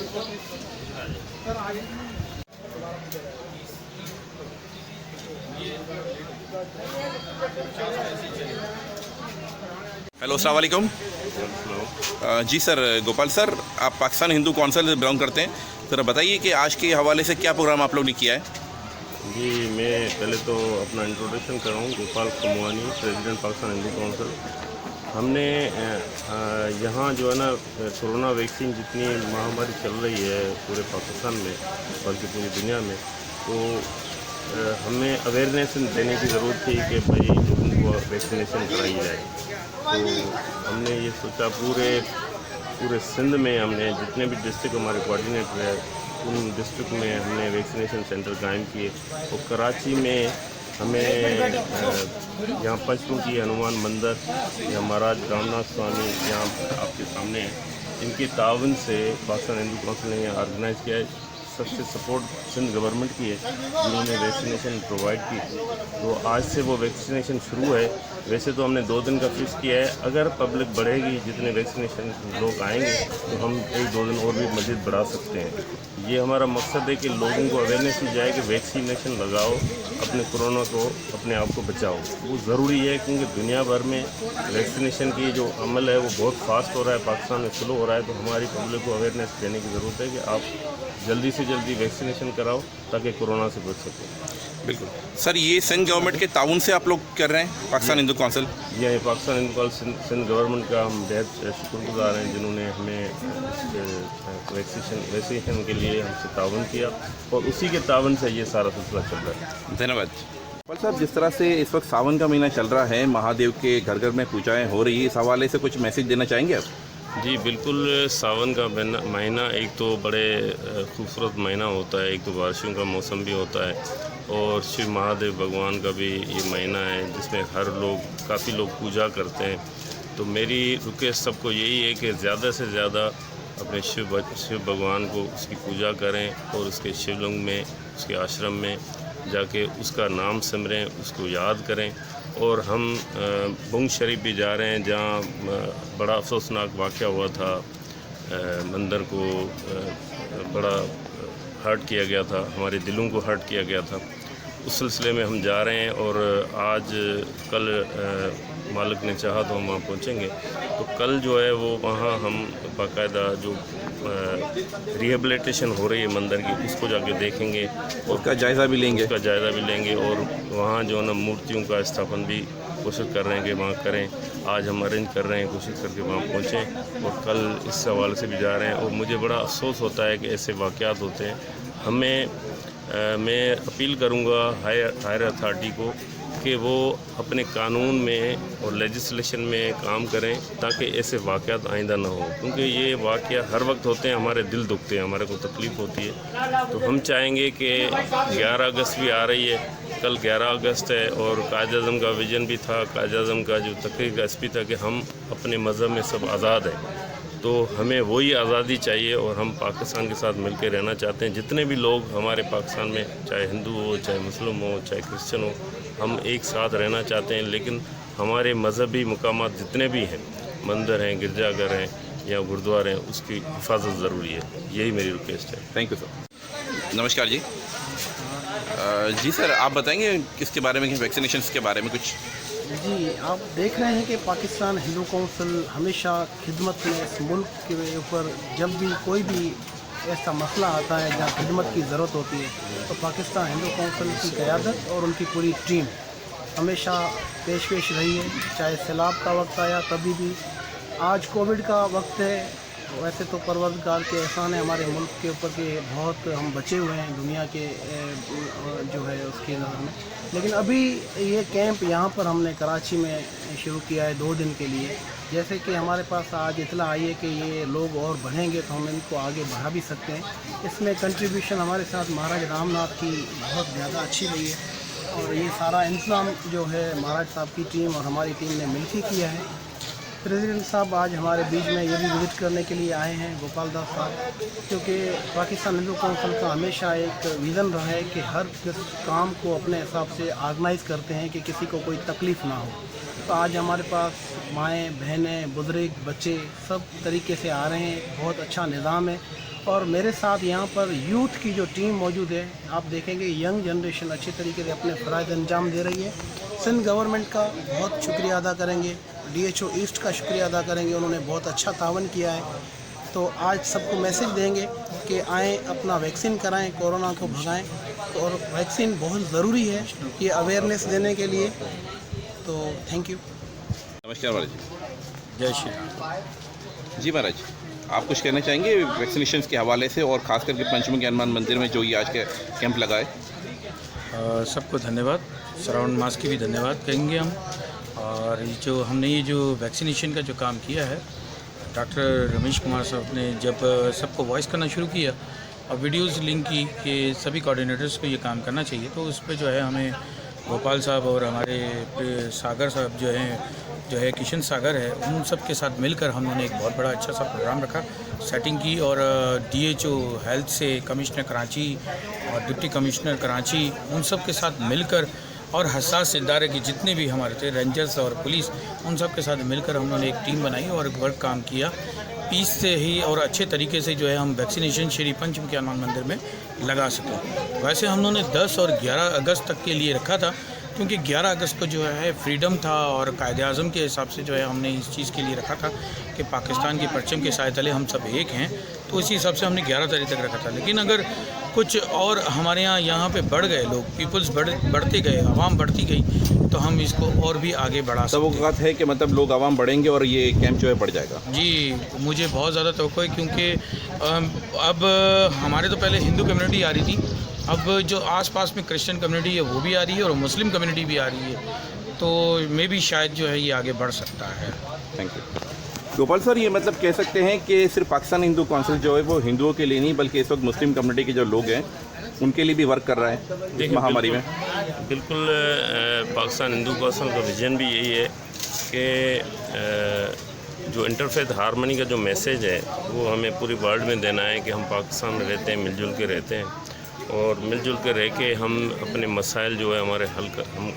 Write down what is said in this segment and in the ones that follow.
Hello, अस्सलाम वालेकुम। जी sir, Gopal sir, आप पाकिस्तान हिंदू कौंसिल से बिलोंग करते हैं। सर बताइए कि आज के हवाले से क्या प्रोग्राम आप लोग ने किया है। जी, मैं पहले तो अपना इंट्रोडक्शन कर रहा हूँ। Gopal Khamwani, president Pakistan Hindu council. हमने यहाँ जो है ना, कोरोना वैक्सीन जितनी महामारी चल रही है पूरे पाकिस्तान में बल्कि पूरी दुनिया में, तो हमें अवेयरनेस देने की ज़रूरत थी कि भाई लोगों को वैक्सीनेशन कराई जाए। तो हमने ये सोचा पूरे सिंध में हमने जितने भी डिस्ट्रिक्ट हमारे कोऑर्डिनेटर है उन डिस्ट्रिक्ट में हमने वैक्सीनेशन सेंटर कायम किए। और कराची में हमें यहाँ पंचमुखी हनुमान मंदिर या महाराज रामनाथ स्वामी यहाँ आपके सामने इनके तावन से पाकिस्तान हिंदू कौंसिल ने यहाँ ऑर्गेनाइज़ किया है। सबसे सपोर्ट सिंध गवर्नमेंट की है जिन्होंने वैक्सीनेशन प्रोवाइड की। तो आज से वो वैक्सीनेशन शुरू है। वैसे तो हमने 2 दिन का फिक्स किया है। अगर पब्लिक बढ़ेगी, जितने वैक्सीनेशन लोग आएंगे, तो हम 1-2 दिन और भी मज़ीद बढ़ा सकते हैं। ये हमारा मकसद है कि लोगों को अवेयरनेस दी जाए कि वैक्सीनेशन लगाओ, अपने कोरोना को अपने आप को बचाओ। वो ज़रूरी है क्योंकि दुनिया भर में वैक्सीनेशन की जो अमल है वो बहुत फास्ट हो रहा है, पाकिस्तान में स्लो हो रहा है। तो हमारी पब्लिक को अवेयरनेस देने की ज़रूरत है कि आप जल्दी से जल्दी वैक्सीनेशन कराओ ताकि कोरोना से बच सकें। बिल्कुल सर, ये सिंध गवर्नमेंट के ताउन से आप लोग कर रहे हैं पाकिस्तान हिंदू कौंसिल। ये पाकिस्तान हिंदू कौंसिल सिंध गवर्नमेंट का हम बेहद शुक्रगुजार हैं जिन्होंने हमें वैक्सीनेशन के लिए हमसे ताउन किया और उसी के ताउन से ये सारा सिलसिला चल रहा है। धन्यवाद। गोपाल साहब, जिस तरह से इस वक्त सावन का महीना चल रहा है, महादेव के घर घर में पूजाएं हो रही है, इस हवाले से कुछ मैसेज देना चाहेंगे आप। जी बिल्कुल, सावन का महीना एक तो बड़े खूबसूरत महीना होता है, एक तो बारिशों का मौसम भी होता है और शिव महादेव भगवान का भी ये महीना है जिसमें काफ़ी लोग पूजा करते हैं। तो मेरी रिक्वेस्ट सबको यही है कि ज़्यादा से ज़्यादा अपने शिव भगवान को उसकी पूजा करें और उसके शिवलिंग में, उसके आश्रम में जाके उसका नाम सिमरें, उसको याद करें। और हम बुंग शरीफ भी जा रहे हैं जहाँ बड़ा अफसोसनाक वाक़या हुआ था, मंदिर को बड़ा हर्ट किया गया था, हमारे दिलों को हर्ट किया गया था। उस सिलसिले में हम जा रहे हैं और आज कल मालिक ने चाहा तो हम वहाँ पहुँचेंगे। तो कल जो है वो वहाँ हम बाकायदा जो रिहेबिलिटेशन हो रही है मंदिर की उसको जाके देखेंगे और उसका जायज़ा भी लेंगे और वहाँ जो है ना मूर्तियों का स्थापन भी कोशिश कर रहे हैं कि वहाँ करें। आज हम अरेंज कर रहे हैं कोशिश करके वहाँ पहुँचें और कल इस हवाले से भी जा रहे हैं। और मुझे बड़ा अफसोस होता है कि ऐसे वाक़यात होते हैं। मैं अपील करूँगा हायर अथॉरिटी को कि वो अपने कानून में और लेजिस्लेशन में काम करें ताकि ऐसे वाक़यात आइंदा ना हो, क्योंकि ये वाक़या हर वक्त होते हैं, हमारे दिल दुखते हैं, हमारे को तकलीफ़ होती है। तो हम चाहेंगे कि 11 अगस्त भी आ रही है, कल 11 अगस्त है और कायद-ए-आज़म का विज़न भी था, कायद-ए-आज़म का जो तकरीर का स्पीच था कि हम अपने मज़हब में सब आज़ाद हैं। तो हमें वही आज़ादी चाहिए और हम पाकिस्तान के साथ मिलकर रहना चाहते हैं। जितने भी लोग हमारे पाकिस्तान में, चाहे हिंदू हो, चाहे मुस्लिम हो, चाहे क्रिश्चियन हो, हम एक साथ रहना चाहते हैं। लेकिन हमारे मजहबी मुकामात जितने भी हैं, मंदिर हैं, गिरजाघर हैं या गुरुद्वारे हैं, उसकी हिफाजत ज़रूरी है। यही मेरी रिक्वेस्ट है। Thank you sir. नमस्कार जी। जी सर, आप बताएंगे किसके बारे में, वैक्सीनेशन के बारे में कुछ। जी, आप देख रहे हैं कि पाकिस्तान हिंदू कौंसिल हमेशा खिदमत में इस मुल्क के ऊपर जब भी कोई भी ऐसा मसला आता है जहाँ खिदमत की ज़रूरत होती है तो पाकिस्तान हिंदू कौंसिल की क़यादत और उनकी पूरी टीम हमेशा पेश रही है। चाहे सैलाब का वक्त आया तभी भी, आज कोविड का वक्त है। वैसे तो परवरदिगार के एहसान है हमारे मुल्क के ऊपर कि बहुत हम बचे हुए हैं दुनिया के जो है उसकी नज़र में। लेकिन अभी ये कैंप यहाँ पर हमने कराची में शुरू किया है 2 दिन के लिए। जैसे कि हमारे पास आज इतला आई है कि ये लोग और बढ़ेंगे तो हम इनको आगे बढ़ा भी सकते हैं। इसमें कंट्रीब्यूशन हमारे साथ महाराज रामनाथ की बहुत ज़्यादा अच्छी रही है और ये सारा इंतज़ाम जो है महाराज साहब की टीम और हमारी टीम ने मिलकर किया है। प्रेसिडेंट साहब आज हमारे बीच में ये भी विज़िट करने के लिए आए हैं, गोपाल दास साहब, क्योंकि पाकिस्तान हिंदू कौंसिल का हमेशा एक विज़न रहा है कि हर काम को अपने हिसाब से ऑर्गेनाइज़ करते हैं कि किसी को कोई तकलीफ़ ना हो। तो आज हमारे पास माएँ, बहनें, बुज़ुर्ग, बच्चे सब तरीके से आ रहे हैं। बहुत अच्छा निज़ाम है और मेरे साथ यहाँ पर यूथ की जो टीम मौजूद है, आप देखेंगे यंग जनरेशन अच्छी तरीके से अपने फ़राइज़ अंजाम दे रही है। सिंध गवर्नमेंट का बहुत शुक्रिया अदा करेंगे, DHO ईस्ट का शुक्रिया अदा करेंगे, उन्होंने बहुत अच्छा तावन किया है। तो आज सबको मैसेज देंगे कि आएँ, अपना वैक्सीन कराएं, कोरोना को भगाएं। और वैक्सीन बहुत ज़रूरी है ये अवेयरनेस देने के लिए। तो थैंक यू। नमस्कार महाराज जी। जय श्री राम। जी महाराज, आप कुछ कहना चाहेंगे वैक्सीनेशन के हवाले से, और ख़ास करके पंचमुखी हनुमान मंदिर में जो ये आज के कैंप लगा है? सबको धन्यवाद, श्रावण मास की भी धन्यवाद कहेंगे हम। और जो हमने ये जो वैक्सीनेशन का जो काम किया है, डॉक्टर रमेश कुमार साहब ने जब सबको वॉइस करना शुरू किया और वीडियोस लिंक की कि सभी कोऑर्डिनेटर्स को ये काम करना चाहिए, तो उस पर जो है हमें गोपाल साहब और हमारे सागर साहब जो है किशन सागर है, उन सब के साथ मिलकर हम लोगों ने एक बहुत बड़ा अच्छा सा प्रोग्राम रखा, सेटिंग की। और DHO हेल्थ से कमिश्नर कराची और डिप्टी कमिश्नर कराची, उन सब के साथ मिलकर, और हसास इदारे के जितने भी हमारे थे, रेंजर्स और पुलिस, उन सब के साथ मिलकर हम लोगों ने एक टीम बनाई और वर्क काम किया। पीस से ही और अच्छे तरीके से जो है हम वैक्सीनेशन श्री पंचमुखी हनुमान मंदिर में लगा सकें। वैसे हम लोगों ने 10 और 11 अगस्त तक के लिए रखा था, क्योंकि 11 अगस्त को जो है फ्रीडम था और कायदे-आज़म के हिसाब से जो है हमने इस चीज़ के लिए रखा था कि पाकिस्तान के परचम के साए तले हम सब एक हैं, तो इसी हिसाब से हमने 11 तारीख तक रखा था। लेकिन अगर कुछ और हमारे यहाँ पे बढ़ गए लोग, पीपल्स बढ़ते गए, आवाम बढ़ती गई, तो हम इसको और भी आगे बढ़ा सकते हैं। तवक्कुआत है कि मतलब लोग आवाम बढ़ेंगे और ये कैंप जो है बढ़ जाएगा? जी, मुझे बहुत ज़्यादा तवक्को है, क्योंकि अब हमारे तो पहले हिंदू कम्युनिटी आ रही थी, अब जो आसपास में क्रिश्चियन कम्युनिटी है वो भी आ रही है और मुस्लिम कम्युनिटी भी आ रही है, तो मे भी शायद जो है ये आगे बढ़ सकता है। Thank you. गोपाल सर, ये मतलब कह सकते हैं कि सिर्फ पाकिस्तान हिंदू काउंसिल जो है वो हिंदुओं के लिए नहीं, बल्कि इस वक्त मुस्लिम कम्युनिटी के जो लोग हैं उनके लिए भी वर्क कर रहा है इस महामारी में? बिल्कुल, पाकिस्तान हिंदू काउंसिल का विजन भी यही है कि जो इंटरफेथ हारमनी का जो मैसेज है वो हमें पूरी वर्ल्ड में देना है कि हम पाकिस्तान में रहते हैं, मिलजुल के रहते हैं, और मिलजुल के रह के हम अपने मसाइल जो है हमारे हम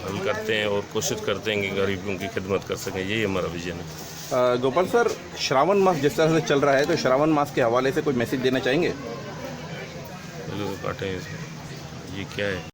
हल करते हैं और कोशिश करते हैं कि गरीबों की खिदमत कर सकें। यही हमारा विजन है। गोपाल सर, श्रावण मास जिस तरह से चल रहा है, तो श्रावण मास के हवाले से कोई मैसेज देना चाहेंगे? काटें इसमें, ये क्या है?